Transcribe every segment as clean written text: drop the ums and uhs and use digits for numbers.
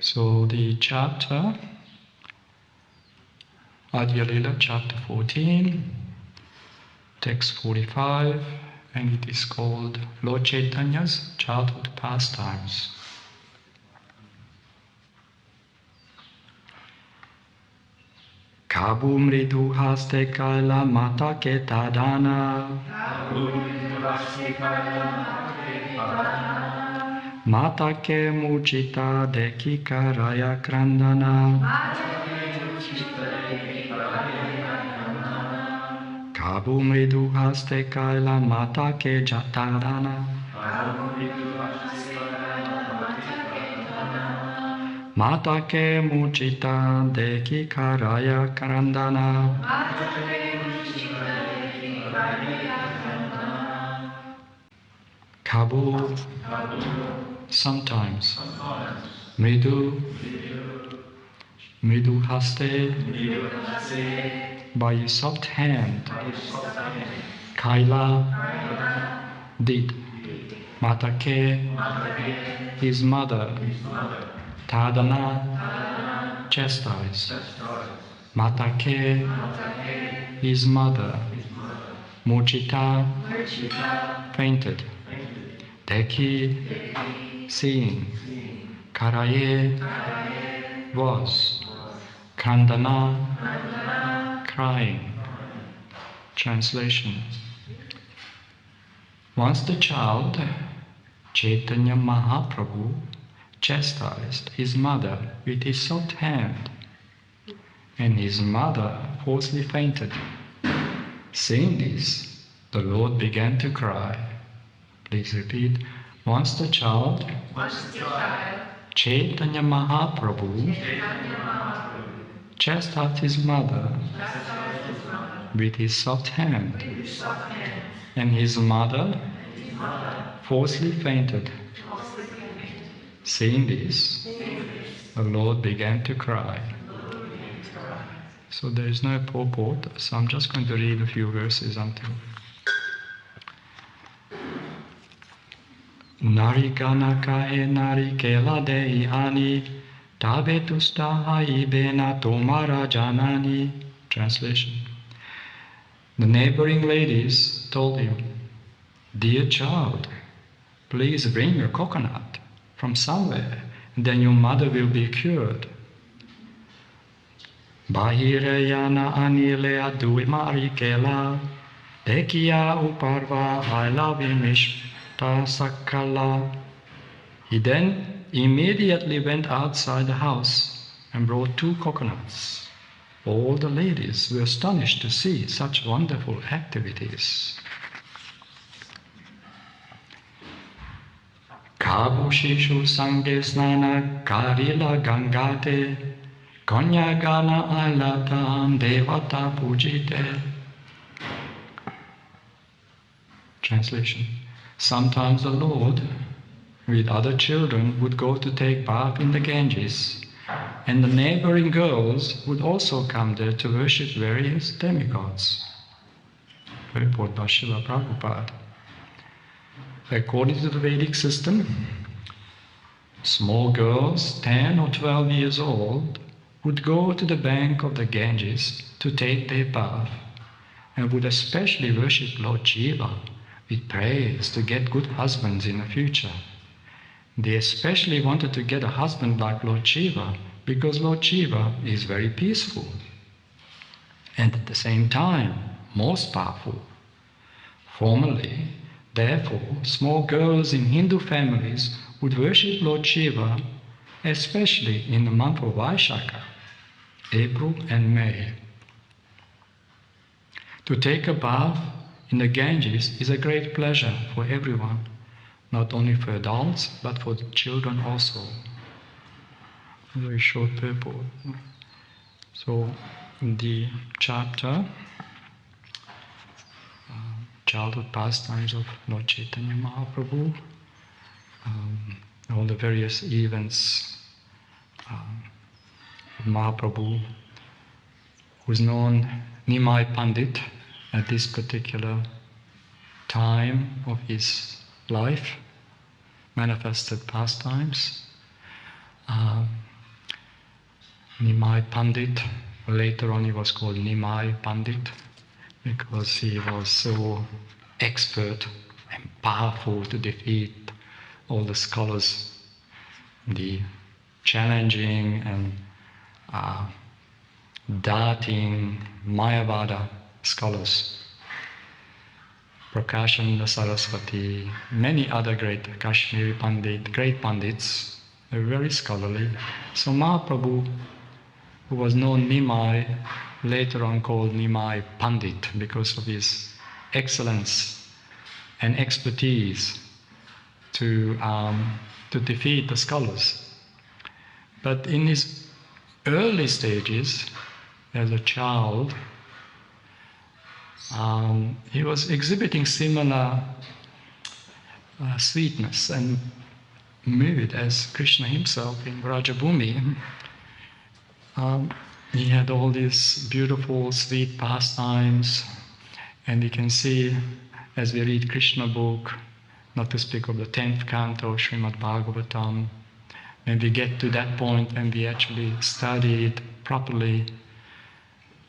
So the chapter, Adi-lila, chapter 14, text 45, and it is called Lord Chaitanya's Childhood Pastimes. Kabu mridu haste kaila mata ke tadana. Mata ke mujita deki karaya krandana. Kabu mridu haste kaila mata ke jatadana. Mata ke mujita deki karaya krandana. Kabu, sometimes. Mridu, mridu haste, by a soft hand. Kaila, did. Matake, his mother. Tadana, chastised. Matake, his mother. Murchita, fainted. Deki, seeing. Karaye, was. Kandana, crying. Translation. Once the child, Caitanya Mahaprabhu, chastised his mother with his soft hand, and his mother falsely fainted. Seeing this, the Lord began to cry. Please repeat. Once the child, Caitanya Mahaprabhu, chastised his mother with his soft hand, and his mother falsely fainted. Seeing this, the Lord began to cry. So there is no purport, so I'm just going to read a few verses until. Narigana e narikela dei ani, tabetustaha ibena tomara janani. Translation. The neighboring ladies told him, "Dear child, please bring a coconut from somewhere, and then your mother will be cured." Bahirayana anile aduimari kela, dekia uparva ailavimishta sakala. He then immediately went outside the house and brought 2 coconuts. All the ladies were astonished to see such wonderful activities. Kabu shishu sange snana karila gangate, konyagana alatam devata pujite. Translation. Sometimes the Lord, with other children, would go to take bath in the Ganges, and the neighboring girls would also come there to worship various demigods. Purport by Srila Prabhupada. According to the Vedic system, small girls 10 or 12 years old would go to the bank of the Ganges to take their bath, and would especially worship Lord Shiva with prayers to get good husbands in the future. They especially wanted to get a husband like Lord Shiva because Lord Shiva is very peaceful and at the same time most powerful. Formerly, therefore, small girls in Hindu families would worship Lord Shiva, especially in the month of Vaishakha, April and May. To take a bath in the Ganges is a great pleasure for everyone, not only for adults, but for the children also. A very short purport. So, in the chapter, Childhood Pastimes of Lord Caitanya Mahaprabhu, all the various events of Mahaprabhu, who is known Nimai Pandit at this particular time of his life, manifested pastimes. Nimai Pandit. Later on he was called Nimai Pandit because he was so expert and powerful to defeat all the scholars, the challenging and doubting Mayavada scholars. Prakashananda Saraswati, many other great Kashmiri Pandit, great Pandits, they were very scholarly. So Mahaprabhu, who was known Nimai, later on called Nimai Pandit because of his excellence and expertise to defeat the scholars. But in his early stages, as a child, he was exhibiting similar sweetness and mood as Krishna himself in Vrajabhumi. He had all these beautiful, sweet pastimes, and you can see as we read Krishna book, not to speak of the 10th canto, Srimad Bhagavatam, when we get to that point when we actually study it properly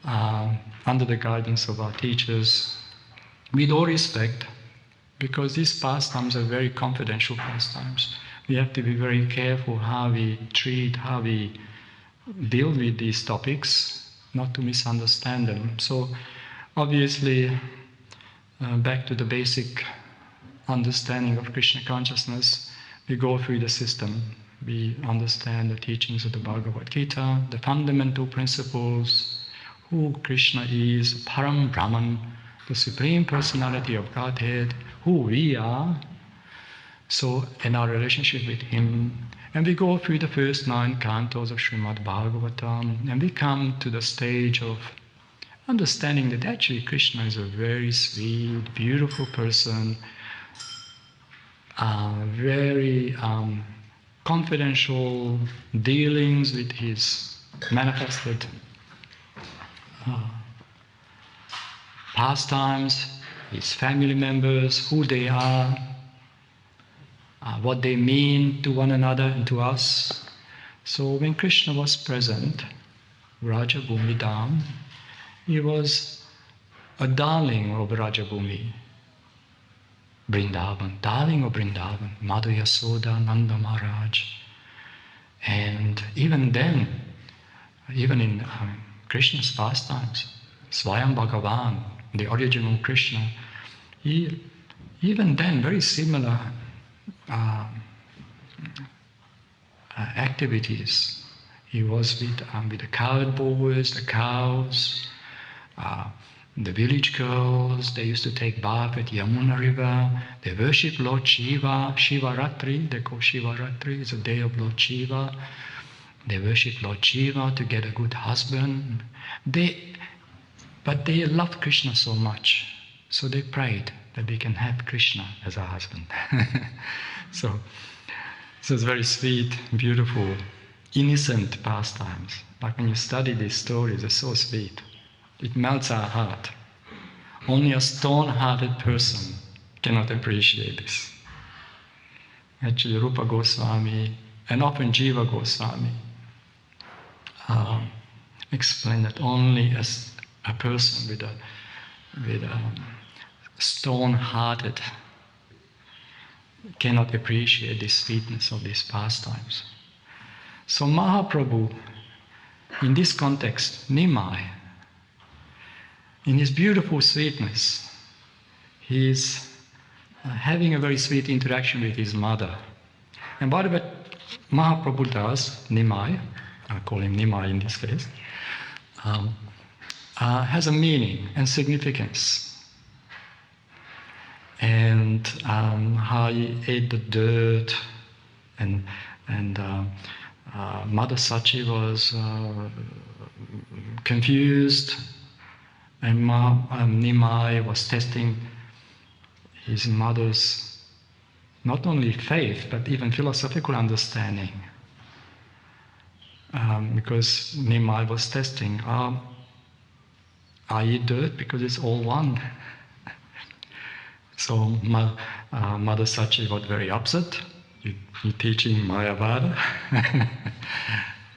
under the guidance of our teachers, with all respect, because these pastimes are very confidential pastimes. We have to be very careful how we treat, how we deal with these topics, not to misunderstand them. So obviously, back to the basic understanding of Krishna consciousness, we go through the system. We understand the teachings of the Bhagavad Gita, the fundamental principles, who Krishna is, Param Brahman, the Supreme Personality of Godhead, who we are, so in our relationship with Him. And we go through the first 9 cantos of Srimad Bhagavatam, and we come to the stage of understanding that actually Krishna is a very sweet, beautiful person, very confidential dealings with his manifested pastimes, his family members, who they are, what they mean to one another and to us. So when Krishna was present, Vrajabhumi Dham, he was a darling of Vrajabhumi, Vrindavan, darling of Vrindavan, Madhu Yasoda, Nanda Maharaj. And even then, even in Krishna's pastimes, Swayam Bhagavan, the original Krishna, even then very similar activities. He was with the cowherd boys, the cows, the village girls. They used to take bath at Yamuna River. They worship Lord Shiva, Shivaratri. They call Shivaratri. It's a day of Lord Shiva. They worship Lord Shiva to get a good husband. But they loved Krishna so much, so they prayed that they can have Krishna as a husband. So it's very sweet, beautiful, innocent pastimes. Like when you study these stories, they're so sweet. It melts our heart. Only a stone-hearted person cannot appreciate this. Actually, Rupa Goswami and often Jiva Goswami explain that only as a person with a stone-hearted cannot appreciate the sweetness of these pastimes. So Mahaprabhu, in this context, Nimai, in his beautiful sweetness, he is having a very sweet interaction with his mother. And whatever Mahaprabhu does, Nimai, I call him Nimai in this case, has a meaning and significance. And how he ate the dirt, and Mother Sachi was confused, and Nimai was testing his mother's not only faith but even philosophical understanding, because Nimai was testing, I eat dirt because it's all one. So Mother Sachi got very upset. You're teaching Mayavada.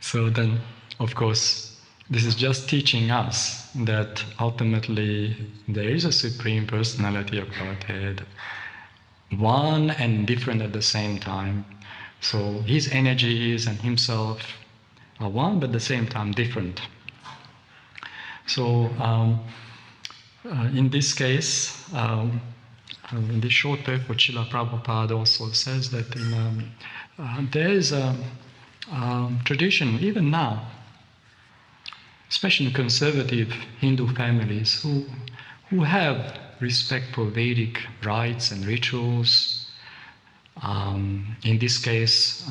So then of course, this is just teaching us that ultimately there is a Supreme Personality of Godhead, one and different at the same time. So his energies and himself are one, but at the same time different. So in this case, in this short paper, Srila Prabhupada also says that there is a tradition, even now, especially in conservative Hindu families who have respect for Vedic rites and rituals. In this case,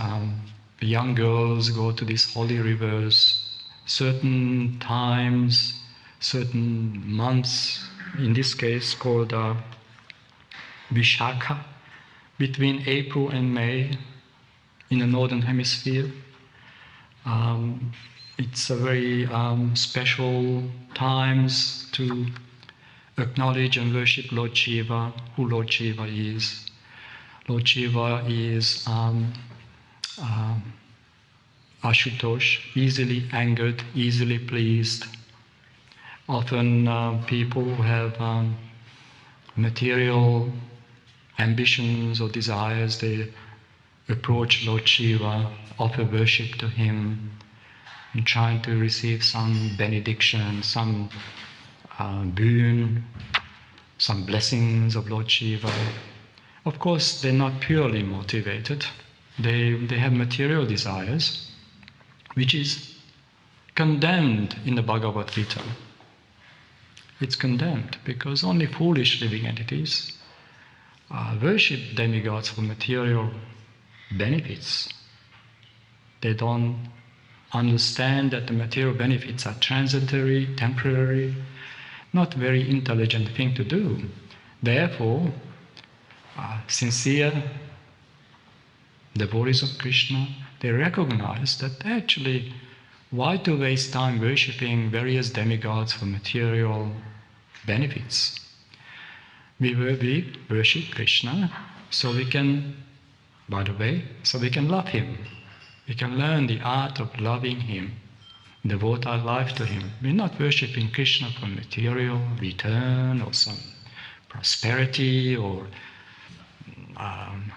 young girls go to these holy rivers certain times, certain months, in this case called Vishakha, between April and May in the Northern Hemisphere. It's a very special times to acknowledge and worship Lord Shiva, who Lord Shiva is. Lord Shiva is Ashutosh, easily angered, easily pleased. Often people who have material ambitions or desires, they approach Lord Shiva, offer worship to him, and trying to receive some benediction, some boon, some blessings of Lord Shiva. Of course, they're not purely motivated. They have material desires, which is condemned in the Bhagavad Gita. It's condemned because only foolish living entities worship demigods for material benefits. They don't understand that the material benefits are transitory, temporary, not very intelligent thing to do. Therefore, sincere devotees of Krishna, they recognize that actually, why to waste time worshipping various demigods for material benefits? We worship Krishna so we can, by the way, so we can love him. We can learn the art of loving him, devote our life to him. We're not worshipping Krishna for material return or some prosperity or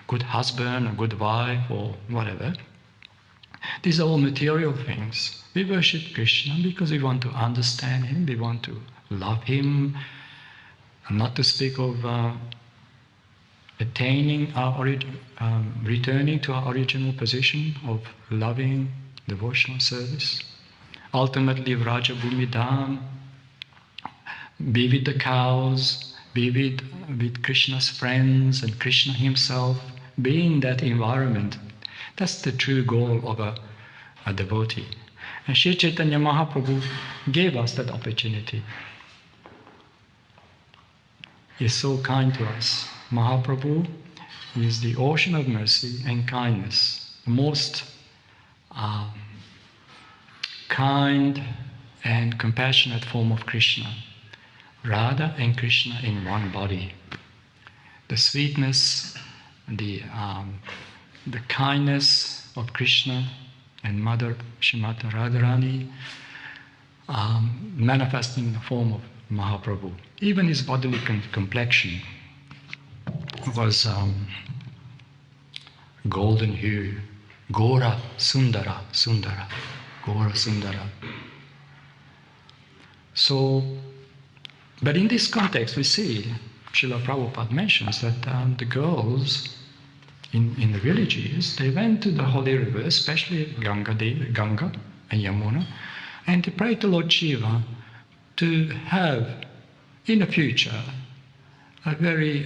good husband or good wife or whatever. These are all material things. We worship Krishna because we want to understand him, we want to love him, not to speak of attaining returning to our original position of loving devotional service. Ultimately, Vraja Bhumi Dham, be with the cows, be with Krishna's friends and Krishna himself, be in that environment. That's the true goal of a devotee. And Sri Caitanya Mahaprabhu gave us that opportunity. He is so kind to us. Mahaprabhu is the ocean of mercy and kindness, the most kind and compassionate form of Krishna. Radha and Krishna in one body. The sweetness, the kindness of Krishna and Mother Srimati Radharani manifesting in the form of Mahaprabhu. Even his bodily complexion was golden hue, Gora Sundara, Gora Sundara. So, but in this context, we see Srila Prabhupada mentions that the girls in the villages, they went to the holy rivers, especially Ganga and Yamuna, and they prayed to Lord Shiva to have in the future a very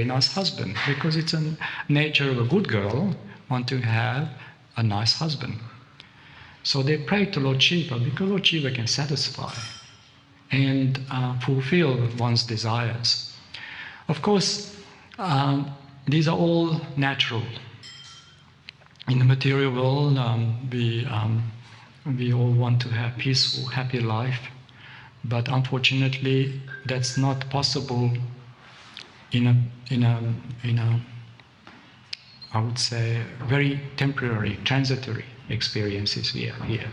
nice husband, because it's a nature of a good girl want to have a nice husband. So they prayed to Lord Shiva because Lord Shiva can satisfy and fulfill one's desires. Of course, these are all natural. In the material world, we all want to have peaceful, happy life, but unfortunately, that's not possible in a I would say very temporary, transitory experiences we have here.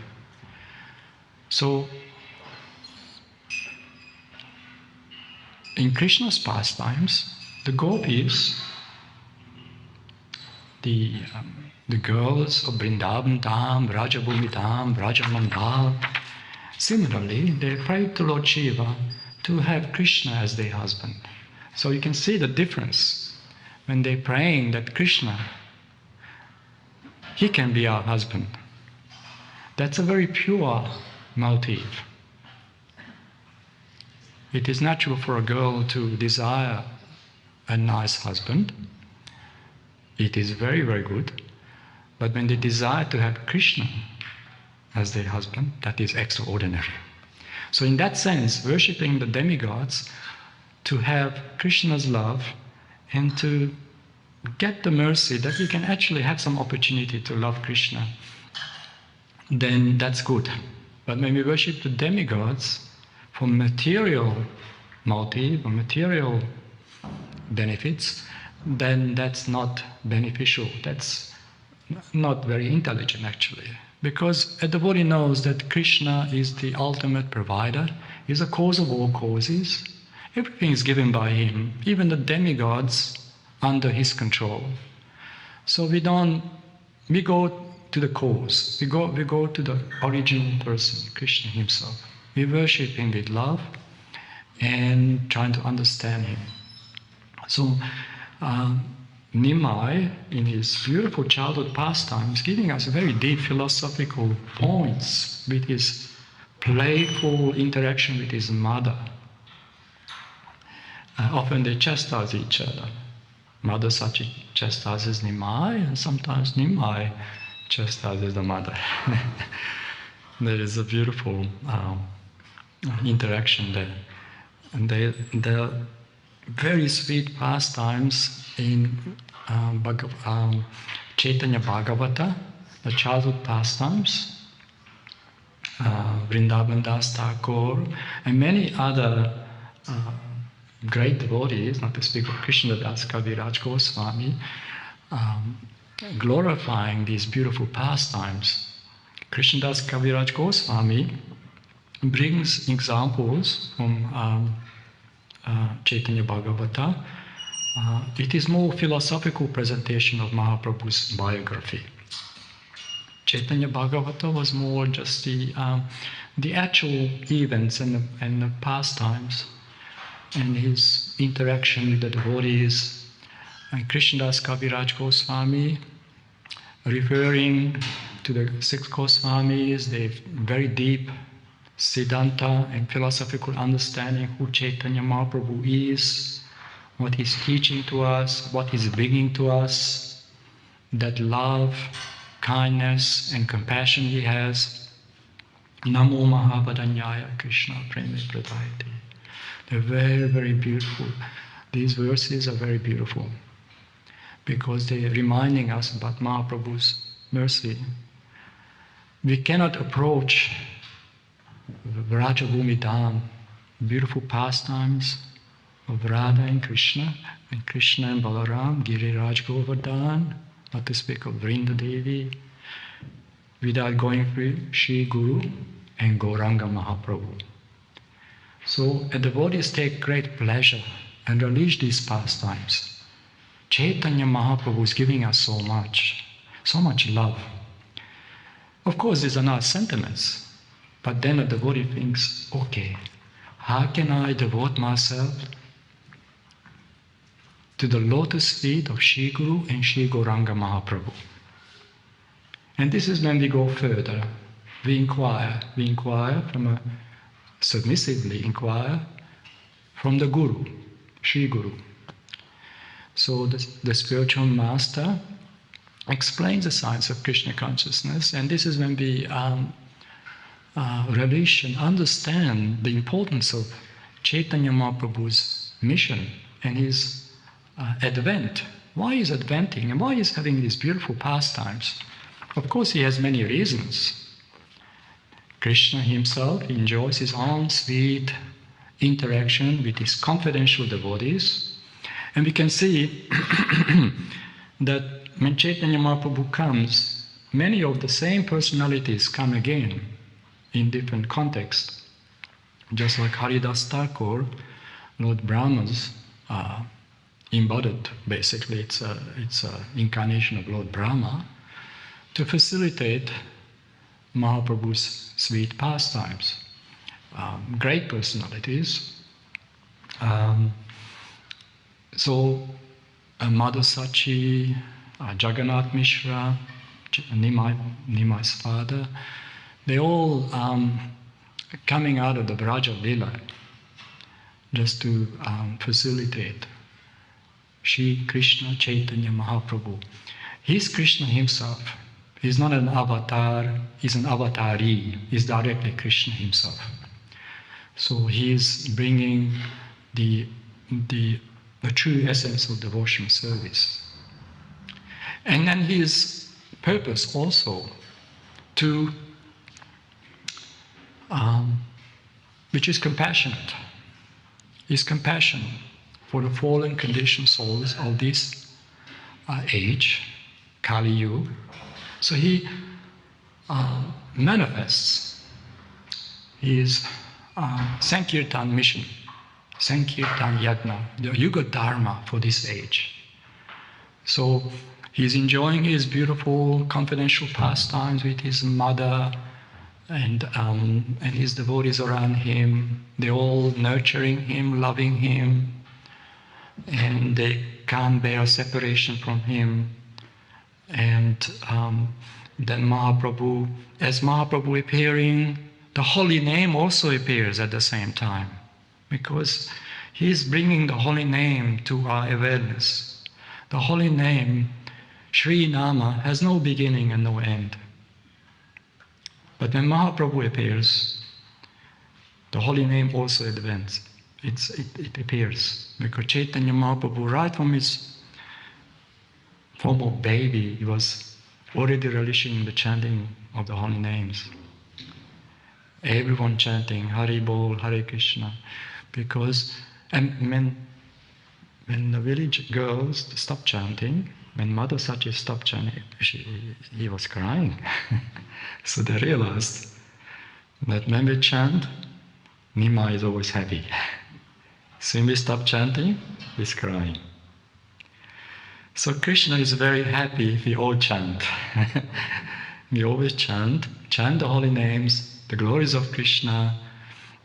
So, in Krishna's pastimes, the gopis, the girls of Vrindavan Dham, Vrajabhumi Dham, Vrajamandal, similarly, they prayed to Lord Shiva to have Krishna as their husband. So you can see the difference when they're praying that Krishna, he can be our husband. That's a very pure motive. It is natural for a girl to desire a nice husband. It is very, very good. But when they desire to have Krishna as their husband, that is extraordinary. So in that sense, worshipping the demigods, to have Krishna's love and to get the mercy that we can actually have some opportunity to love Krishna, then that's good. But when we worship the demigods for material motive or material benefits, then that's not beneficial. That's not very intelligent actually. Because a devotee knows that Krishna is the ultimate provider, is the cause of all causes. Everything is given by him, even the demigods under his control. So we go to the cause, we go to the original person, Krishna himself. We worship him with love and trying to understand him. So Nimai, in his beautiful childhood pastimes, giving us very deep philosophical points with his playful interaction with his mother. Often they chastise each other. Mother Sachi chastises Nimai, and sometimes Nimai chastises the mother. There is a beautiful interaction there. And they're very sweet pastimes in Caitanya Bhagavata, the childhood pastimes, Vrindavan Das Thakur, and many other great devotees, not to speak of Krishnadas Kaviraj Goswami, glorifying these beautiful pastimes. Krishnadas Kaviraj Goswami brings examples from Caitanya Bhagavata. It is more philosophical presentation of Mahaprabhu's biography. Caitanya Bhagavata was more just the actual events and the pastimes and his interaction with the devotees. And Krishnadas Kaviraj Goswami, referring to the six Goswamis, they very deep Siddhanta and philosophical understanding who Chaitanya Mahaprabhu is, what he's teaching to us, what he's bringing to us, that love, kindness and compassion he has. Namo Mahabhadanyaya Krishna Preme Pradayate. They're very, very beautiful. These verses are very beautiful because they're reminding us about Mahaprabhu's mercy. We cannot approach Vrajabhumi Dham, beautiful pastimes of Radha and Krishna and Balaram, Giriraj Govardhan, not to speak of Vrinda Devi, without going through Shri Guru and Gauranga Mahaprabhu. So the devotees take great pleasure and relish these pastimes. Chaitanya Mahaprabhu is giving us so much love. Of course, these are not sentiments, but then a devotee thinks, okay, how can I devote myself to the lotus feet of Shri Guru and Shri Gauranga Mahaprabhu? And this is when we go further. We inquire submissively inquire from the Guru, Shri Guru. So the spiritual master explains the science of Krishna consciousness, and this is when we relish and understand the importance of Chaitanya Mahaprabhu's mission and his advent. Why is adventing and why is having these beautiful pastimes? Of course, he has many reasons. Krishna himself enjoys his own sweet interaction with his confidential devotees. And we can see that when Chaitanya Mahaprabhu comes, many of the same personalities come again in different contexts. Just like Haridas Thakur, Lord Brahma's embodied, basically, it's an incarnation of Lord Brahma to facilitate Mahaprabhu's sweet pastimes. Great personalities. So Madhusachi, Jagannath Mishra, Nimai's father, they all coming out of the Adi-lila just to facilitate Shri Krishna Chaitanya Mahaprabhu. He's Krishna himself. He's not an avatar, he's an avatari. He's directly Krishna himself. So he's bringing the true essence of devotional service. And then his purpose also to, which is compassionate. His compassion for the fallen conditioned souls of this age, Kali Yuga. So he manifests his Sankirtan mission, Sankirtan Yagna, the Yuga Dharma for this age. So he's enjoying his beautiful confidential pastimes with his mother and his devotees around him. They're all nurturing him, loving him, and they can't bear separation from him. And then Mahaprabhu, as Mahaprabhu appearing, the holy name also appears at the same time, because he's bringing the holy name to our awareness. The holy name, Sri Nama, has no beginning and no end. But when Mahaprabhu appears, the holy name also advances. It appears, because Chaitanya Mahaprabhu, right from his form of baby, he was already relishing in the chanting of the holy names. Everyone chanting Hari Bol, Hare Krishna, because when the village girls stopped chanting, when Mother Sachi stopped chanting, he was crying. So they realized that when we chant, Nima is always happy. So when we stop chanting, he's crying. So Krishna is very happy if we all chant. We always chant the holy names, the glories of Krishna,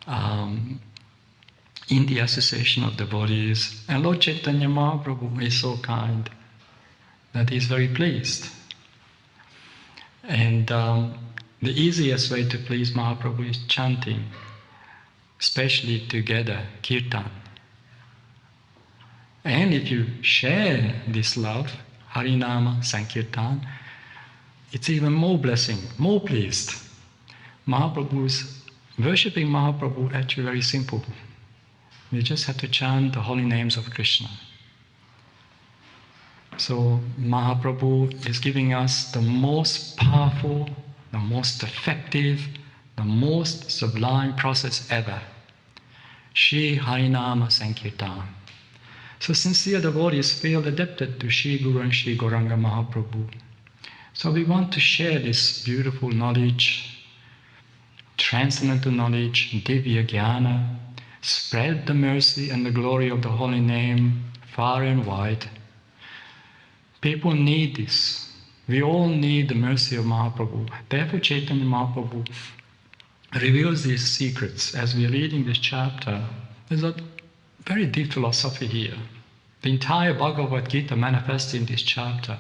in the association of devotees. And Lord Chaitanya Mahaprabhu is so kind that he's very pleased. And the easiest way to please Mahaprabhu is chanting, especially together, kirtan. And if you share this love, Harinama, Sankirtan, it's even more blessing, more pleased. Worshipping Mahaprabhu actually very simple. We just have to chant the holy names of Krishna. So Mahaprabhu is giving us the most powerful, the most effective, the most sublime process ever. Shri Harinama Sankirtan. So sincere devotees feel adapted to Shri Guru and Shri Gauranga Mahaprabhu. So we want to share this beautiful knowledge, transcendental knowledge, Divya Jnana, spread the mercy and the glory of the holy name far and wide. People need this. We all need the mercy of Mahaprabhu. Therefore Chaitanya Mahaprabhu reveals these secrets. As we are reading this chapter, there's a very deep philosophy here. The entire Bhagavad Gita manifests in this chapter.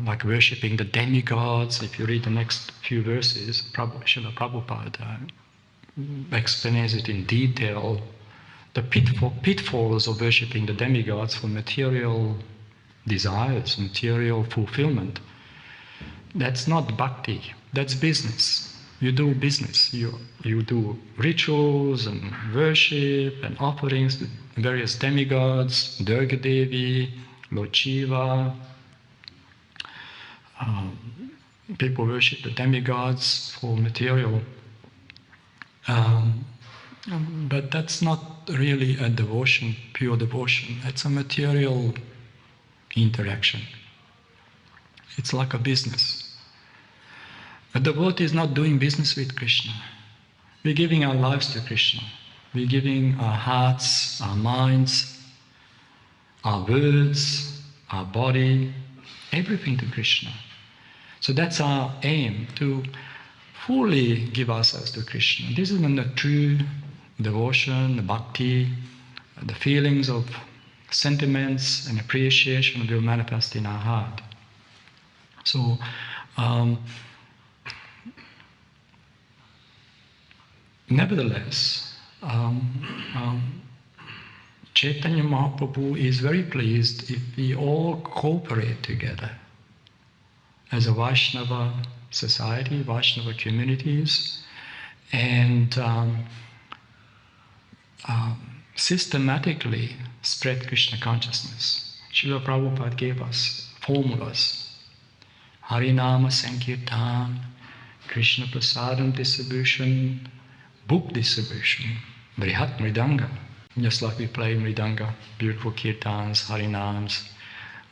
Like worshipping the demigods. If you read the next few verses, Srila Prabhupada explains it in detail. The pitfalls of worshipping the demigods for material desires, material fulfillment. That's not bhakti, that's business. You do business. You do rituals and worship and offerings to various demigods, Durga Devi, Lord Shiva. People worship the demigods for material. But that's not really a devotion, pure devotion. It's a material interaction. It's like a business. A devotee is not doing business with Krishna. We're giving our lives to Krishna. We're giving our hearts, our minds, our words, our body, everything to Krishna. So that's our aim, to fully give ourselves to Krishna. This is when the true devotion, the bhakti, the feelings of sentiments and appreciation will manifest in our heart. So, nevertheless, Caitanya Mahaprabhu is very pleased if we all cooperate together as a Vaishnava society, Vaishnava communities, and systematically spread Krishna consciousness. Srila Prabhupada gave us formulas. Harinama Sankirtan, Krishna Prasadam distribution, book distribution, Brihat Mridanga. Just like we play Mridanga, beautiful kirtans, harinams,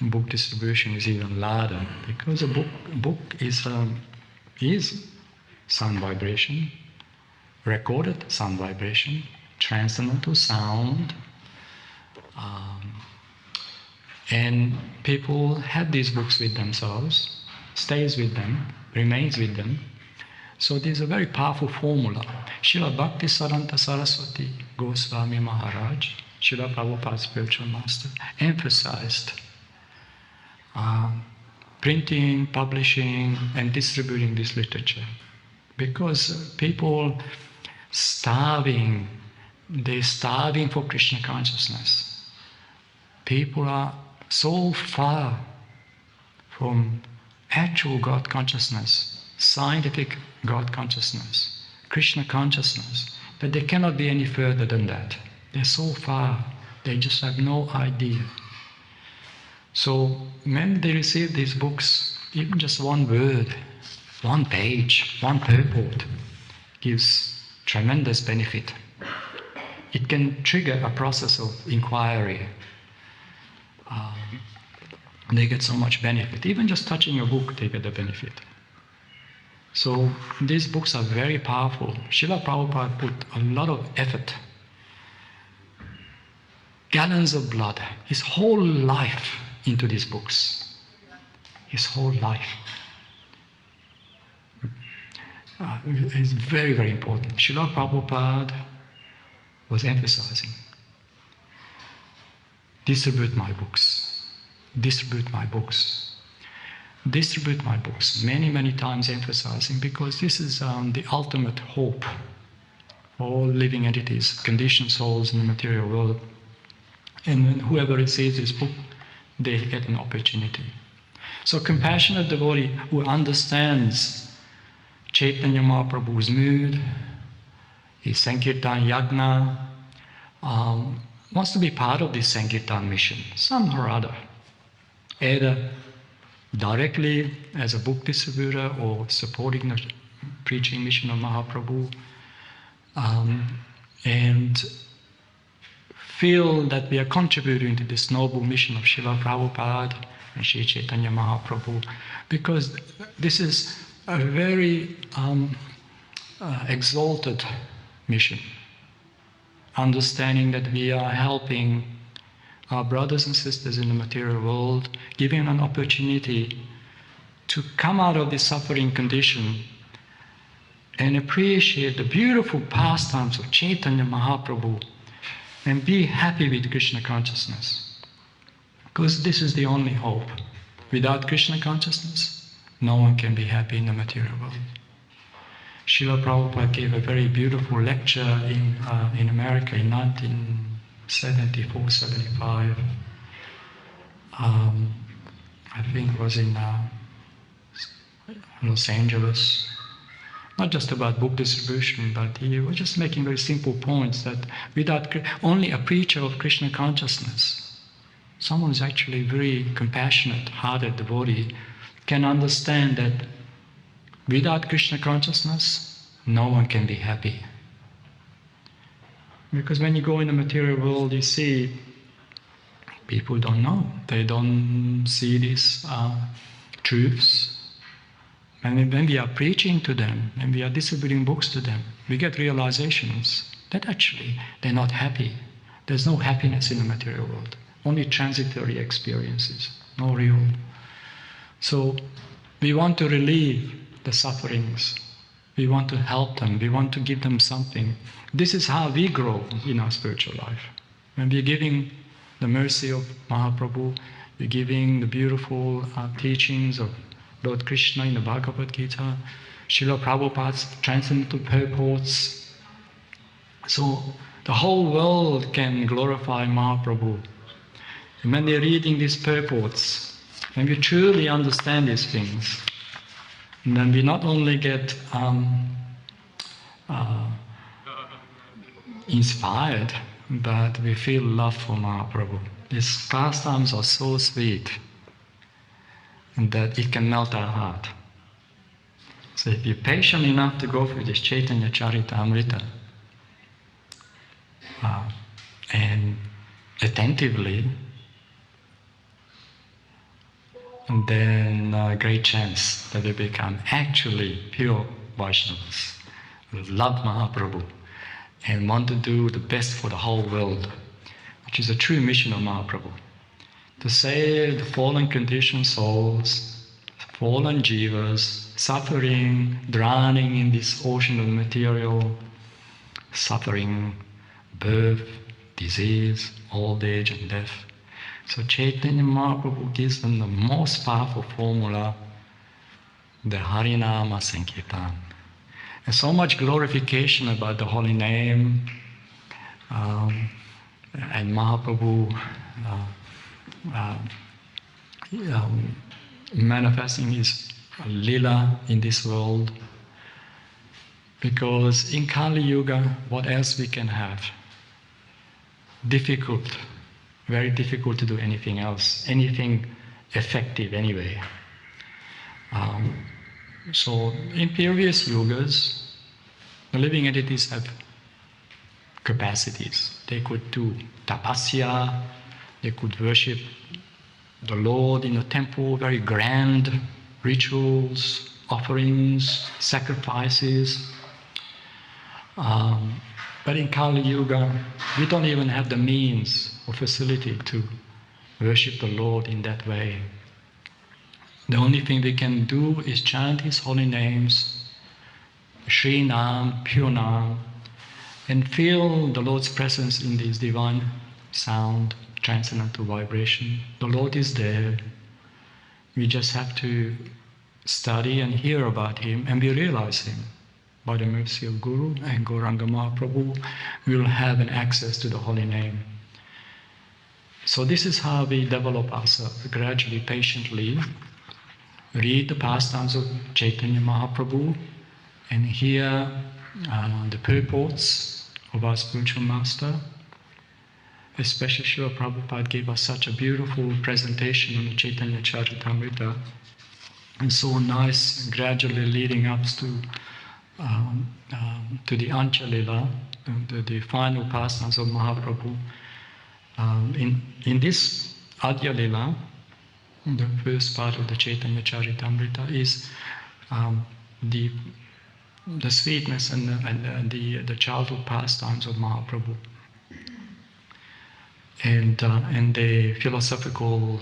book distribution is even louder, because a book is sound vibration, recorded sound vibration, transcendental sound, and people have these books with themselves, stays with them, remains with them. So there's a very powerful formula. Srila Bhakti Saranta Saraswati Goswami Maharaj, Srila Prabhupada's spiritual master, emphasized printing, publishing, and distributing this literature, because people they're starving for Krishna consciousness. People are so far from actual God consciousness, scientific God consciousness, Krishna consciousness, that they cannot be any further than that. They're so far, they just have no idea. So when they receive these books, even just one word, one page, one purport gives tremendous benefit. It can trigger a process of inquiry. They get so much benefit. Even just touching a book, they get the benefit. So these books are very powerful. Srila Prabhupada put a lot of effort, gallons of blood, his whole life into these books. His whole life. It's very, very important. Srila Prabhupada was emphasizing, distribute my books, distribute my books, distribute my books, many, many times emphasizing, because this is the ultimate hope for all living entities, conditioned souls in the material world. And when whoever receives this book, they get an opportunity. So compassionate devotee who understands Caitanya Mahaprabhu's mood, his Sankirtan Yagna, wants to be part of this Sankirtan mission, somehow or other, either directly as a book distributor or supporting the preaching mission of Mahaprabhu, and feel that we are contributing to this noble mission of Srila Prabhupada and Sri Caitanya Mahaprabhu, because this is a very exalted mission, understanding that we are helping our brothers and sisters in the material world, giving an opportunity to come out of this suffering condition and appreciate the beautiful pastimes of Caitanya Mahaprabhu and be happy with Krishna consciousness. Because this is the only hope. Without Krishna consciousness, no one can be happy in the material world. Srila Prabhupada gave a very beautiful lecture in America in 1974-75. I think it was in Los Angeles. Not just about book distribution, but he was just making very simple points that without only a preacher of Krishna consciousness, someone who's actually very compassionate, hearted devotee, can understand that without Krishna consciousness, no one can be happy. Because when you go in the material world, you see people don't know. They don't see these truths. And when we are preaching to them, when we are distributing books to them, we get realizations that actually they're not happy. There's no happiness in the material world. Only transitory experiences, no real. So we want to relieve the sufferings. We want to help them. We want to give them something. This is how we grow in our spiritual life. When we're giving the mercy of Mahaprabhu, we're giving the beautiful teachings of Lord Krishna in the Bhagavad Gita, Srila Prabhupada's transcendental purports. So the whole world can glorify Mahaprabhu. And when they're reading these purports, when we truly understand these things, then we not only get inspired, but we feel love for Mahaprabhu. These pastimes are so sweet that it can melt our heart. So if you're patient enough to go through this Caitanya Caritamrita and attentively, then a great chance that we become actually pure Vaishnavas, who love Mahaprabhu and want to do the best for the whole world, which is a true mission of Mahaprabhu. To save the fallen conditioned souls, fallen jivas, suffering, drowning in this ocean of material, suffering, birth, disease, old age and death. So Caitanya Mahaprabhu gives them the most powerful formula, the Harinama Sankirtan. And so much glorification about the holy name, and Mahaprabhu manifesting his lila in this world. Because in Kali Yuga, what else we can have? Difficult, very difficult to do anything else, anything effective anyway. So in previous yugas, the living entities have capacities. They could do tapasya, they could worship the Lord in the temple, very grand rituals, offerings, sacrifices. But in Kali Yuga, we don't even have the means or facility to worship the Lord in that way. The only thing we can do is chant His holy names, Shri Nam, pure Nam, and feel the Lord's presence in this divine sound, transcendental vibration. The Lord is there. We just have to study and hear about Him, and we realize Him. By the mercy of Guru and Gauranga Mahaprabhu, we will have an access to the holy name. So this is how we develop ourselves, gradually, patiently. Read the pastimes of Caitanya Mahaprabhu and hear the purports of our spiritual master. Especially Srila Prabhupada gave us such a beautiful presentation on the Caitanya Caritamrita, and so nice, gradually leading up to the Adi-lila, the final pastimes of Mahaprabhu. In this Adi-lila, the first part of the Caitanya Caritamrita is the sweetness and the childhood pastimes of Mahaprabhu, and the philosophical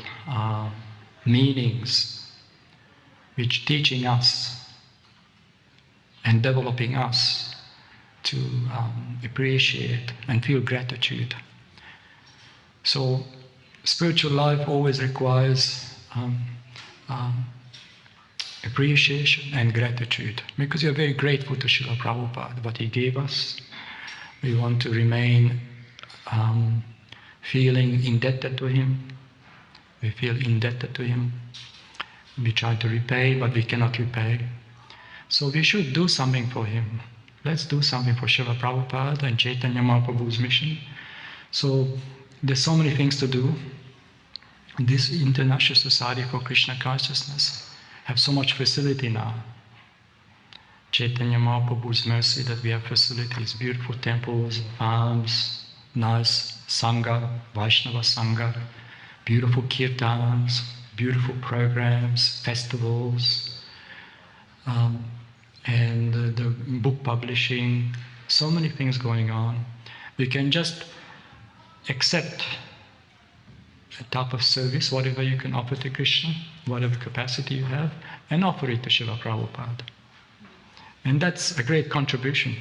meanings which teaching us and developing us to appreciate and feel gratitude. So spiritual life always requires appreciation and gratitude, because we are very grateful to Srila Prabhupada, what he gave us. We want to remain feeling indebted to him. We feel indebted to him. We try to repay, but we cannot repay. So we should do something for him. Let's do something for Srila Prabhupada and Caitanya Mahaprabhu's mission. So there's so many things to do. This International Society for Krishna Consciousness have so much facility now. Caitanya Mahaprabhu's mercy that we have facilities, beautiful temples, farms, nice Sangha, Vaishnava Sangha, beautiful kirtans, beautiful programs, festivals, and the book publishing, so many things going on. We can just accept a type of service, whatever you can offer to Krishna, whatever capacity you have, and offer it to Srila Prabhupada. And that's a great contribution.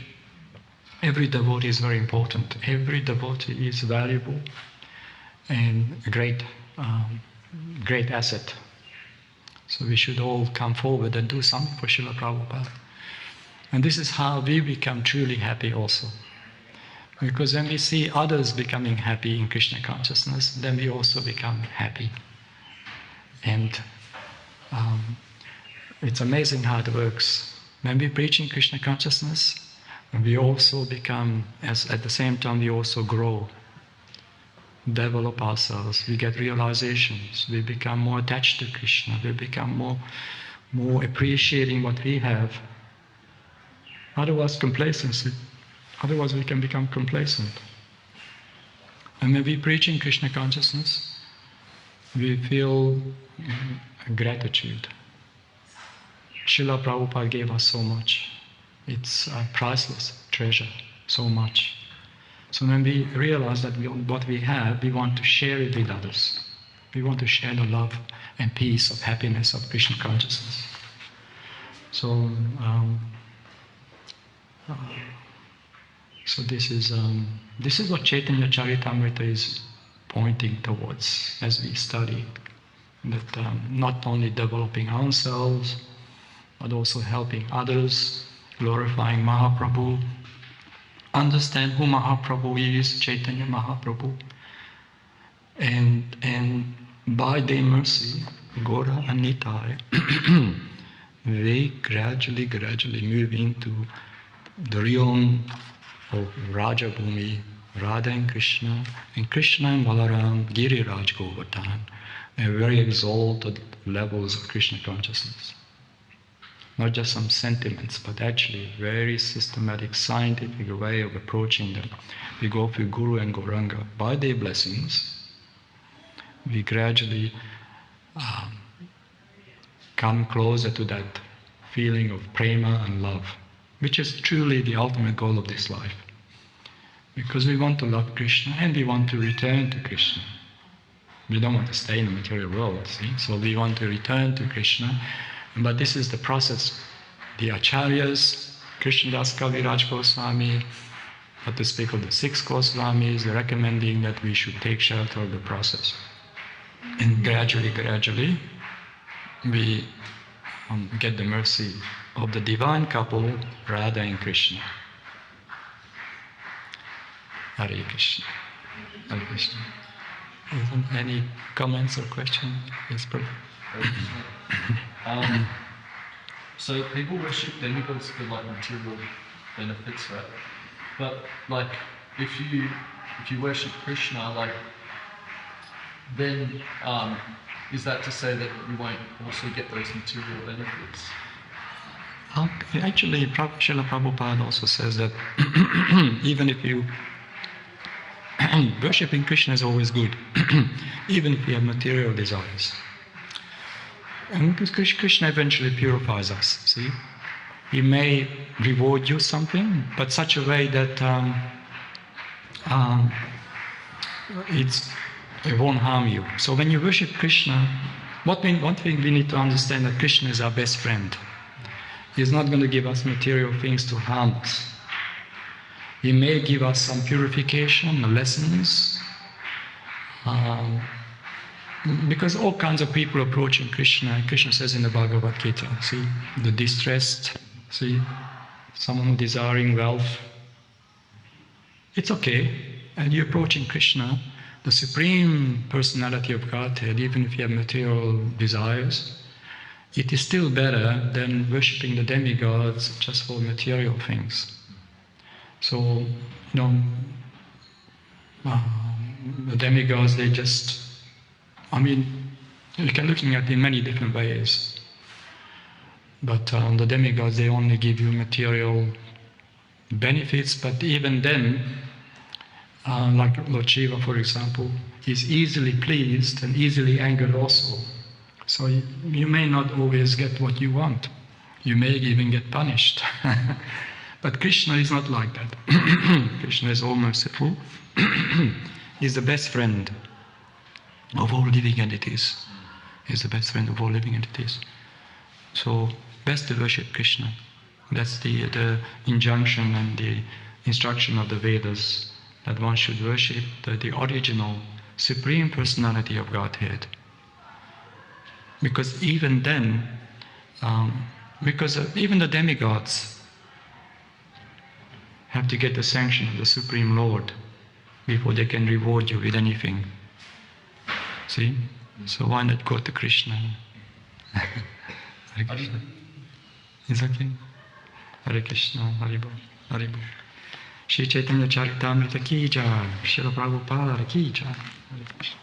Every devotee is very important. Every devotee is valuable and a great asset. So we should all come forward and do something for Srila Prabhupada. And this is how we become truly happy also. Because when we see others becoming happy in Krishna consciousness, then we also become happy. And it's amazing how it works. When we preach in Krishna consciousness, we also become, at the same time, we also grow, develop ourselves, we get realizations, we become more attached to Krishna, we become more appreciating what we have. Otherwise, complacency. Otherwise, we can become complacent. And when we preach in Krishna consciousness, we feel gratitude. Srila Prabhupada gave us so much. It's a priceless treasure, so much. So when we realize that what we have, we want to share it with others. We want to share the love and peace of happiness of Krishna consciousness. So, this is what Caitanya Caritamrita is pointing towards as we study. That not only developing ourselves, but also helping others, glorifying Mahaprabhu, understand who Mahaprabhu is, Chaitanya Mahaprabhu, and by their mercy, Gora and Nitai, they gradually move into the realm of Raja Bhumi, Radha and Krishna and Balaram, Giriraj Govardhan, and very exalted levels of Krishna consciousness. Not just some sentiments, but actually very systematic, scientific way of approaching them. We go through Guru and Gauranga. By their blessings, we gradually come closer to that feeling of prema and love, which is truly the ultimate goal of this life. Because we want to love Krishna and we want to return to Krishna. We don't want to stay in the material world, see? So we want to return to Krishna. But this is the process. The Acharyas, Krishnadas Kaviraj Goswami, not to speak of the 6 Goswamis, they're recommending that we should take shelter of the process. And gradually, we get the mercy of the divine couple, Radha and Krishna. Hare Krishna. Hare Krishna. Any comments or questions? Yes, Prabhu. So people worship demigods for like material benefits, right? But like if you worship Krishna, like then is that to say that you won't also get those material benefits? Actually, Srila Prabhupada also says that even if you worshipping Krishna is always good, even if you have material desires. And Krishna eventually purifies us, see? He may reward you something, but such a way that it won't harm you. So when you worship Krishna, one thing we need to understand that Krishna is our best friend. He's not going to give us material things to harm us. He may give us some purification, lessons, because all kinds of people approaching Krishna. Krishna says in the Bhagavad Gita, see, the distressed, see, someone desiring wealth. It's okay, and you're approaching Krishna, the Supreme Personality of Godhead, even if you have material desires, it is still better than worshipping the demigods just for material things. So, the demigods, they just, you can look at it in many different ways. But the demigods, they only give you material benefits, but even then, like Lord Shiva, for example, is easily pleased and easily angered also. So you may not always get what you want. You may even get punished. But Krishna is not like that. Krishna is all merciful. He's the best friend of all living entities. He's the best friend of all living entities. So, best to worship Krishna. That's the injunction and the instruction of the Vedas, that one should worship the original, Supreme Personality of Godhead. Because even then, even the demigods have to get the sanction of the Supreme Lord before they can reward you with anything. See? So why not go to Krishna? Hare Krishna. Is okay? Hare Krishna, Hare Bol, Hare Bol. Shri Caitanya Caritamrita ki jai, Srila Prabhupada ki jai. Hare Krishna.